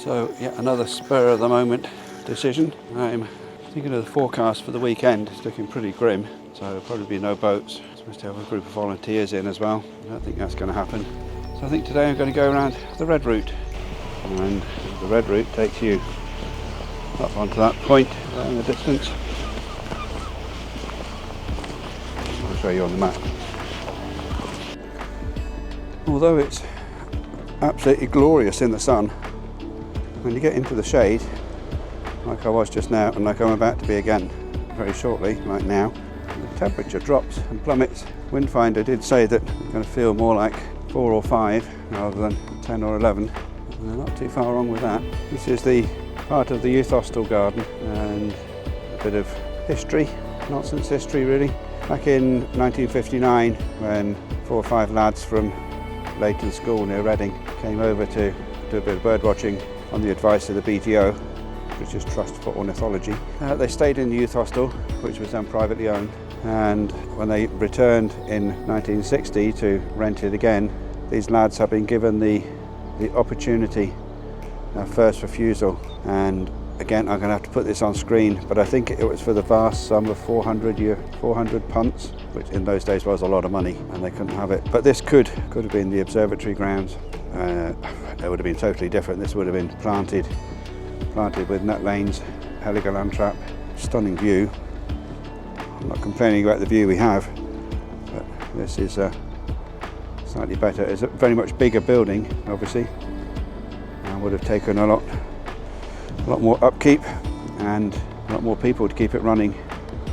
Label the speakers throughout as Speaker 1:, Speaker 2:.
Speaker 1: So yet another spur of the moment decision. I'm thinking of the forecast for the weekend. It's looking pretty grim, so there'll probably be no boats. I'm supposed to have a group of volunteers in as well. I don't think that's going to happen. So I think today I'm going to go around the red route, and the red route takes you up onto that point there in the distance. I'll show you on the map. Although it's absolutely glorious in the sun, when you get into the shade, like I was just now and like I'm about to be again very shortly, like now, the temperature drops and plummets. Windfinder did say that you're going to feel more like 4 or 5 rather than 10 or 11. And they're not too far wrong with that. This is the part of the youth hostel garden and a bit of history, nonsense history really. Back in 1959, when 4 or 5 lads from Leighton School near Reading came over to do a bit of bird watching on the advice of the BTO, British Trust for Ornithology. They stayed in the youth hostel, which was then privately owned, and when they returned in 1960 to rent it again, these lads have been given the opportunity, first refusal, and again I'm going to have to put this on screen, but I think it was for the vast sum of 400 punts, which in those days was a lot of money, and they couldn't have it. But this could have been the observatory grounds. It would have been totally different. This would have been planted with nut lanes, heligoland trap, stunning view. I'm not complaining about the view we have, but this is slightly better. It's a very much bigger building, obviously, and would have taken a lot more upkeep and a lot more people to keep it running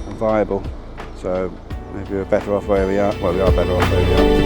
Speaker 1: and viable. So maybe we're better off where we are. Well, we are better off where we are.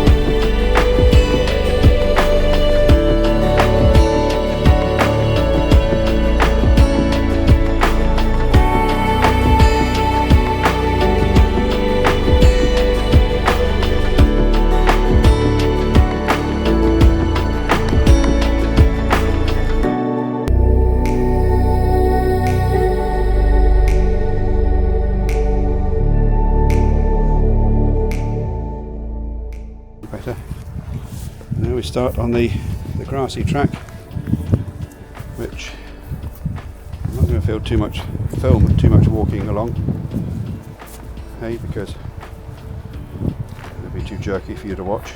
Speaker 1: Now we start on the grassy track, which I'm not going to film too much walking along, because it'll be too jerky for you to watch.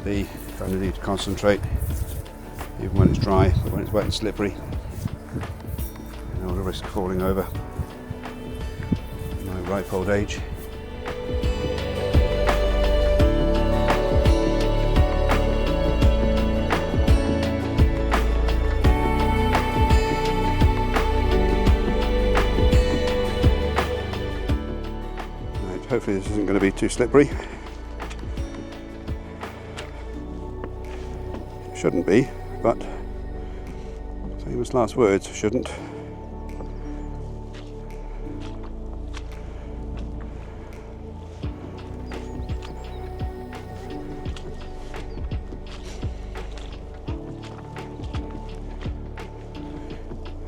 Speaker 1: B, kind of need to concentrate even when it's dry, but when it's wet and slippery, you know, the risk of falling over in my ripe old age. Hopefully this isn't going to be too slippery. Shouldn't be, but famous last words, shouldn't.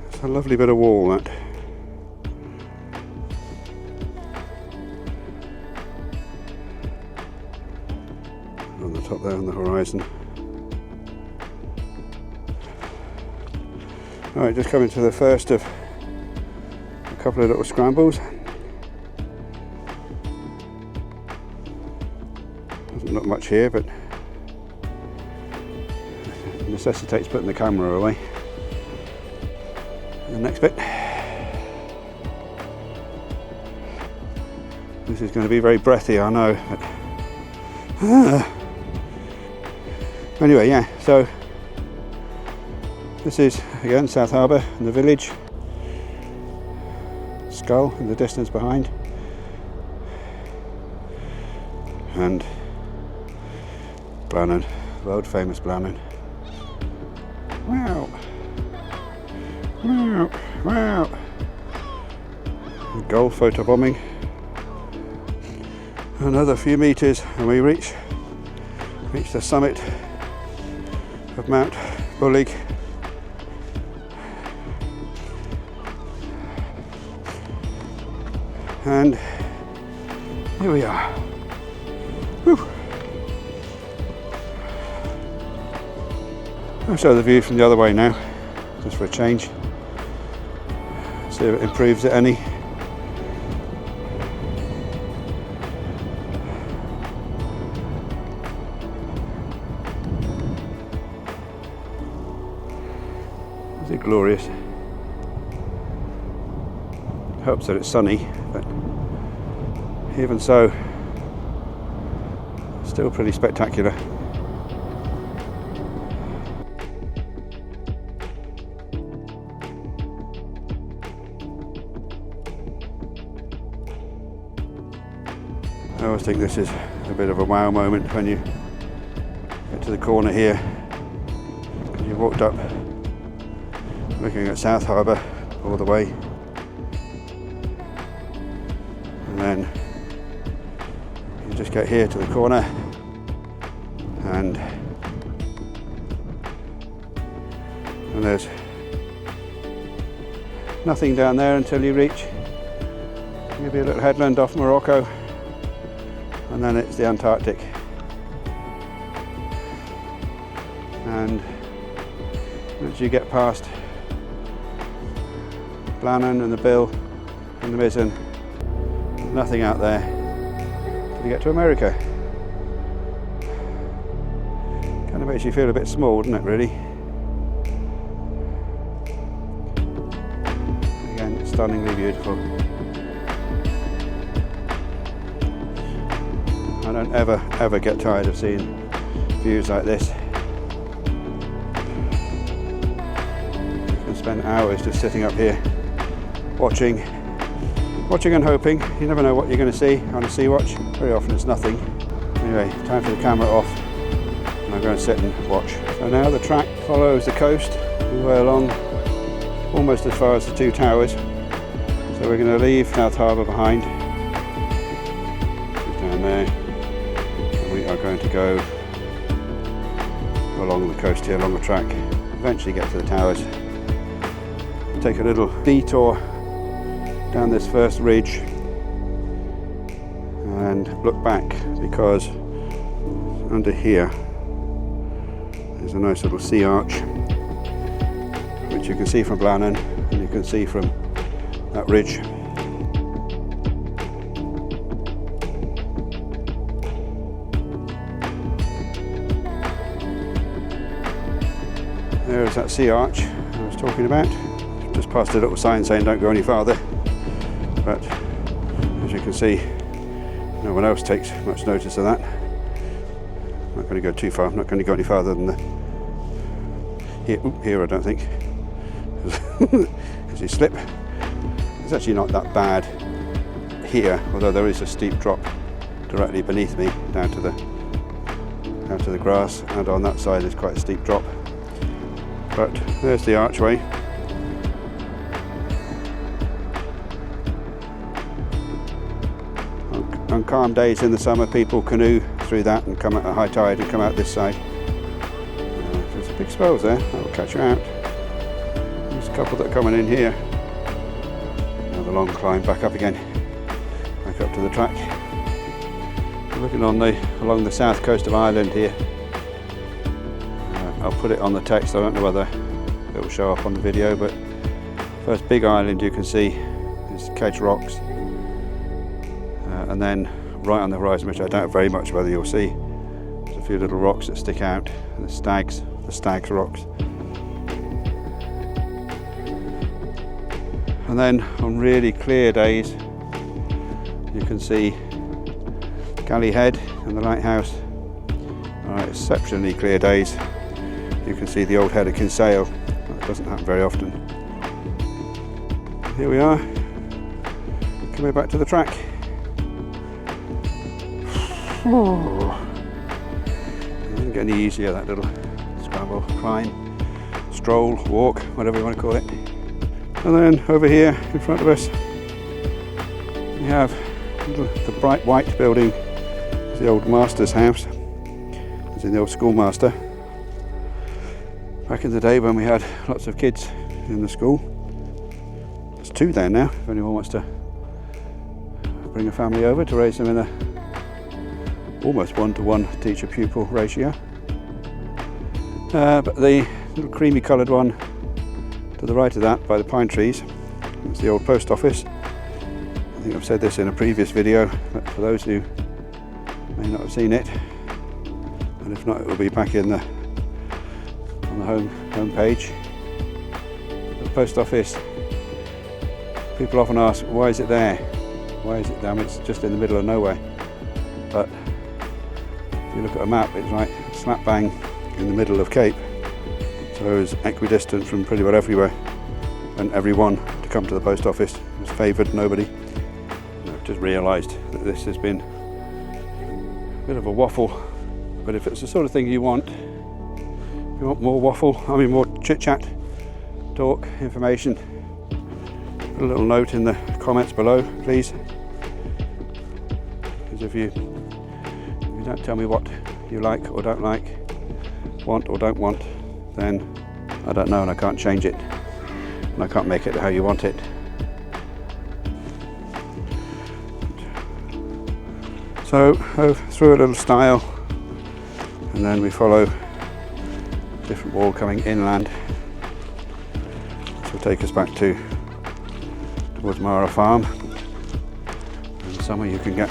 Speaker 1: It's a lovely bit of wall, that. On the top there on the horizon. Alright, just coming to the first of a couple of little scrambles. Doesn't look much here, but it necessitates putting the camera away. And the next bit. This is going to be very breathy, I know, but anyway, yeah, so this is again South Harbour and the village. Skull in the distance behind, and Blannon, world famous Blannon. Wow, wow, wow. Goal photobombing. Another few metres and we reach the summit of Mount Bullig. And here we are. Whew. I'll show the view from the other way now, just for a change. See if it improves it any. Is it glorious? Helps that it's sunny, but even so, still pretty spectacular. I always think this is a bit of a wow moment when you get to the corner here. You walked up looking at South Harbour all the way, and then you just get here to the corner and there's nothing down there until you reach maybe a little headland off Morocco, and then it's the Antarctic. And once you get past Blannon and the Bill and the Mizzen, there's nothing out there till you get to America. Kind of makes you feel a bit small, doesn't it, really? Again, it's stunningly beautiful. I don't ever get tired of seeing views like this. You can spend hours just sitting up here watching and hoping. You never know what you're going to see on a sea watch. Very often it's nothing. Anyway, time for the camera off, and I'm going to sit and watch. So now the track follows the coast all the way along, almost as far as the two towers. So we're going to leave South Harbour behind. She's down there. We are going to go along the coast here, along the track, eventually get to the towers, take a little detour down this first ridge and look back, because under here there's a nice little sea arch which you can see from Blannon and you can see from that ridge. There's that sea arch I was talking about. Just past a little sign saying don't go any farther, but as you can see, no one else takes much notice of that. I'm not going to go too far. I'm not going to go any farther than here I don't think, because you slip. It's actually not that bad here, although there is a steep drop directly beneath me down to the grass, and on that side there's quite a steep drop. But there's the archway. On calm days in the summer, people canoe through that and come at a high tide and come out this side. There's a big swells there, that will catch you out. There's a couple that are coming in here. Another long climb back up again, back up to the track. I'm looking along the south coast of Ireland here. I'll put it on the text. I don't know whether it will show up on the video, but first big island you can see is Kedge Rocks, and then right on the horizon, which I doubt very much whether you'll see, there's a few little rocks that stick out, the Stags Rocks. And then on really clear days you can see Galley Head and the lighthouse. On exceptionally clear days you can see the old head of Kinsale. That doesn't happen very often. Here we are, coming back to the track. It doesn't get any easier, that little scramble, climb, stroll, walk, whatever you want to call it. And then over here in front of us we have the bright white building. It's the old master's house, as in the old schoolmaster. Back in the day when we had lots of kids in the school. There's two there now, if anyone wants to bring a family over to raise them in a almost 1-to-1 teacher-pupil ratio. But the little creamy coloured one to the right of that, by the pine trees, it's the old post office. I think I've said this in a previous video, but for those who may not have seen it, and if not, it will be back in on the home page. The post office. People often ask, why is it there? Why is it there? I mean, it's just in the middle of nowhere. But if you look at a map, it's right slap bang in the middle of Cape. So it's equidistant from pretty well everywhere, and everyone to come to the post office was favoured. Nobody. I've just realised that this has been a bit of a waffle, but if it's the sort of thing you want more waffle, I mean more chit chat, talk, information, put a little note in the comments below, please. Because if you don't tell me what you like or don't like, want or don't want, then I don't know and I can't change it, and I can't make it how you want it. So through a little stile, and then we follow a different wall coming inland, which will take us back towards Mara Farm, and somewhere you can get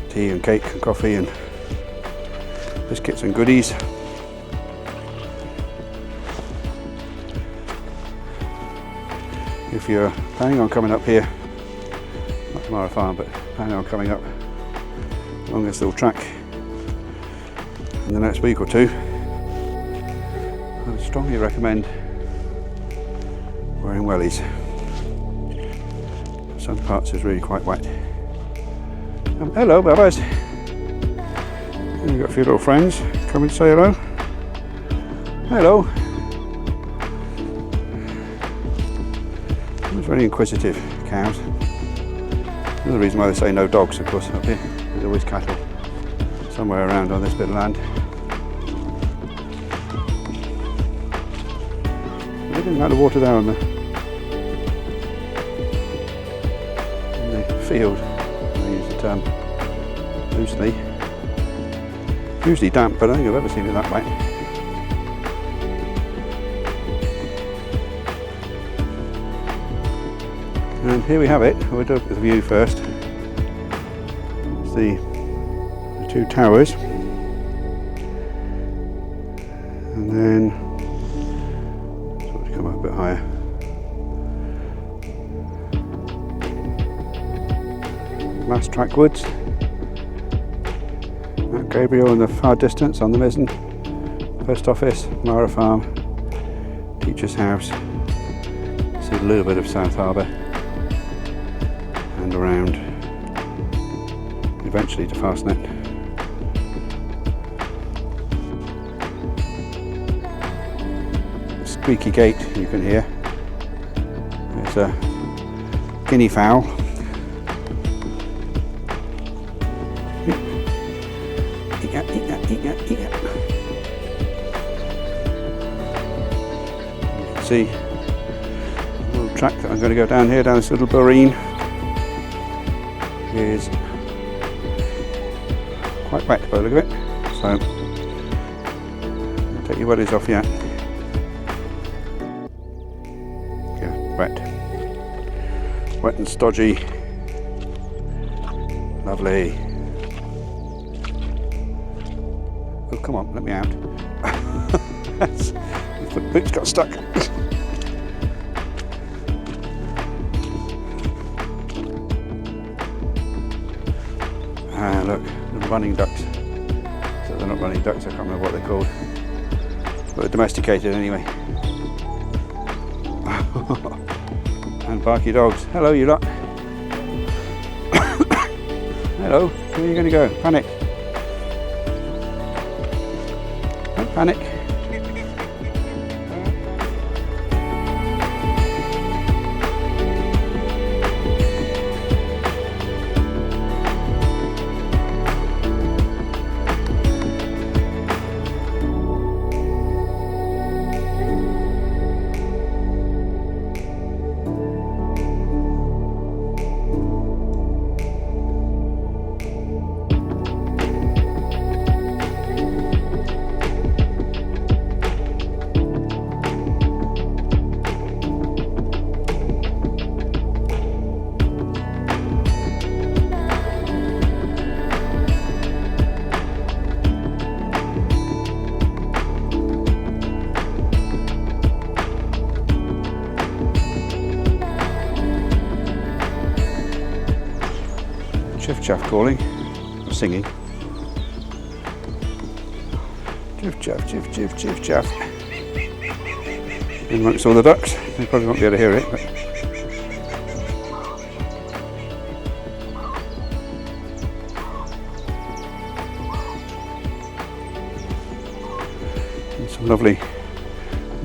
Speaker 1: tea and cake and coffee and biscuits and goodies. If you're planning on coming up here, not to Mara Farm, but planning on coming up along this little track in the next week or two, I would strongly recommend wearing wellies. Some parts is really quite wet. Hello, Babas. You've got a few little friends coming to say hello. Hello. It's very inquisitive, cows. Another reason why they say no dogs, of course, up here. There's always cattle somewhere around on this bit of land. There isn't that of water there in the field. I use the term loosely. Usually damp, but I don't think I've ever seen it that wet. And here we have it. We'll look at the view first. It's the two towers, and then sort of come up a bit higher. Last Track Woods, Mount Gabriel in the far distance on the Mizzen, post office, Mara Farm, teacher's house. See a little bit of South Harbour and around, eventually to Fastnet. Squeaky gate you can hear. There's a guinea fowl. Eat that. You can see a little track that I'm going to go down here, down this little boreen. Is quite wet by the look of it, so I'll take your wellies off yet. Yeah, wet and stodgy, lovely. Oh, come on, let me out. The boots got stuck. Ah, look, little running ducks. So they're not running ducks, I can't remember what they're called. But they're domesticated anyway. And barky dogs. Hello, you lot. Hello, where are you going to go? Panic. Don't panic. chaff calling, or singing. Chiff chaff, chiff chiff, chiff chaff. In amongst all the ducks, they probably won't be able to hear it, but and some lovely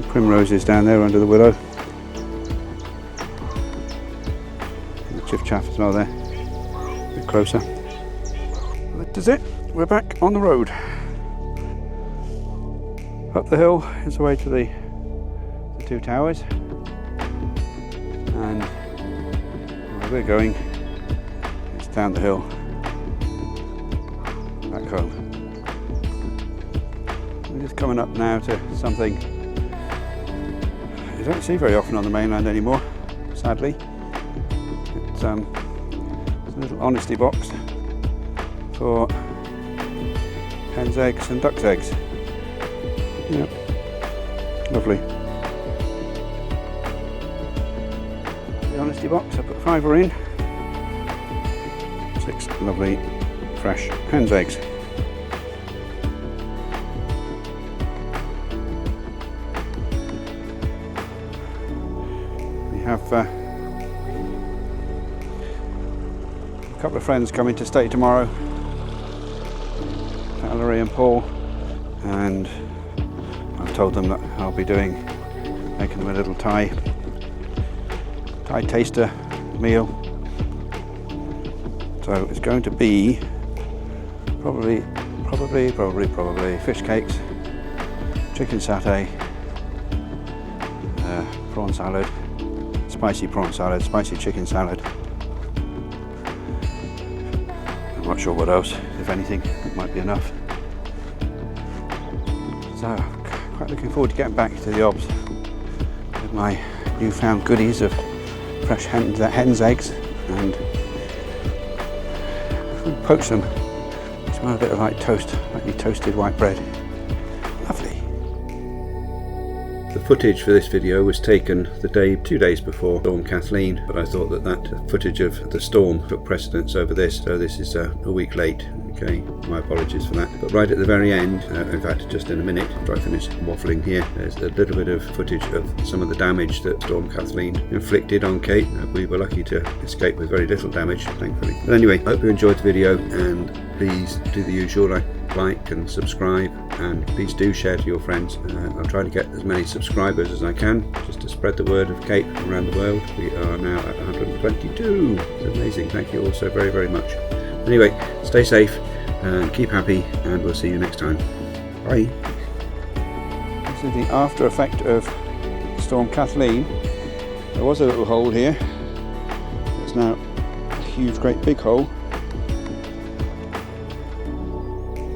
Speaker 1: primroses down there under the willow. And the chiff chaff as well there, a bit closer. That is it, we're back on the road. Up the hill is the way to the two towers, and where we're going is down the hill back home. We're just coming up now to something you don't see very often on the mainland anymore, sadly. It's a little honesty box for hens' eggs and ducks' eggs. Yeah, lovely. The honesty box, I put a fiver in. 6 lovely fresh hens' eggs. We have a couple of friends coming to stay tomorrow, Valerie and Paul, and I've told them that I'll be making them a little Thai taster meal. So it's going to be probably fish cakes, chicken satay, prawn salad, spicy prawn salad, spicy chicken salad. I'm not sure what else, if anything, it might be enough. So, quite looking forward to getting back to the obs with my newfound goodies of fresh hen's eggs, and poach them. Smell a bit of like toast, lightly toasted white bread. Lovely. The footage for this video was taken the 2 days before Storm Kathleen, but I thought that footage of the storm took precedence over this, so this is a week late. Okay, my apologies for that. But right at the very end, in fact just in a minute after I finish waffling here, there's a little bit of footage of some of the damage that Storm Kathleen inflicted on Kate. We were lucky to escape with very little damage, thankfully. But anyway, I hope you enjoyed the video, and please do the usual, like and subscribe, and please do share to your friends. I'll try to get as many subscribers as I can, just to spread the word of Kate around the world. We are now at 122. It's amazing. Thank you all so very, very much. Anyway, stay safe and keep happy, and we'll see you next time. Bye. This is the after effect of Storm Kathleen. There was a little hole here. It's now a huge, great big hole.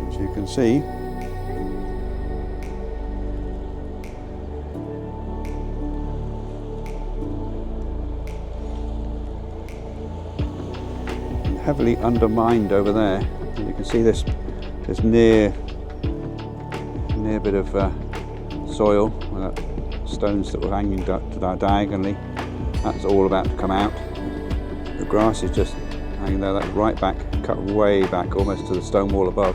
Speaker 1: As you can see. Heavily undermined over there. And you can see this near bit of soil, stones that were hanging diagonally. That's all about to come out. The grass is just hanging there, that's right back, cut way back, almost to the stone wall above.